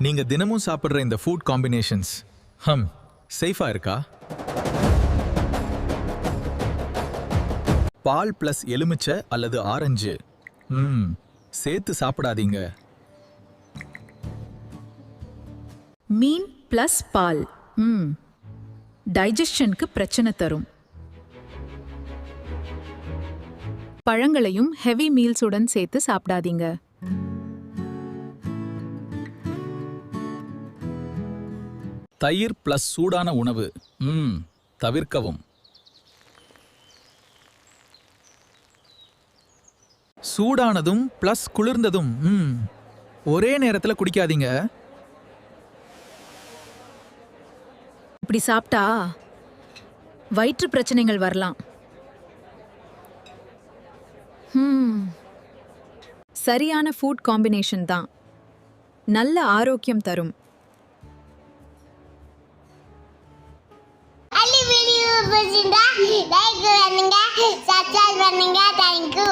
நீங்க தினமும் சாப்பிடுற இந்த ஃபுட் காம்பினேஷன்ஸ் சேஃபா இருக்கா? பால் பிளஸ் எலுமிச்சை அல்லது ஆரஞ்சு சேர்த்து சாப்பிடாதீங்க. மீன் பிளஸ் பால் டைஜஷனுக்கு பிரச்சனை தரும். பழங்களையும் ஹெவி மீல்ஸுடன் சேர்த்து சாப்பிடாதீங்க. தயிர் பிளஸ் சூடான உணவு தவிர்க்கவும். சூடானதும் பிளஸ் குளிர்ந்ததும் ஒரே நேரத்தில் குடிக்காதீங்க. இப்படி சாப்பிட்டா வயிற்று பிரச்சனைகள் வரலாம். சரியான ஃபுட் காம்பினேஷன் தான் நல்ல ஆரோக்கியம் தரும். வீடியோ பிடிச்சிருந்தா லைக் பண்ணுங்க, சப்ஸ்கிரைப் பண்ணுங்க. தேங்க்யூ.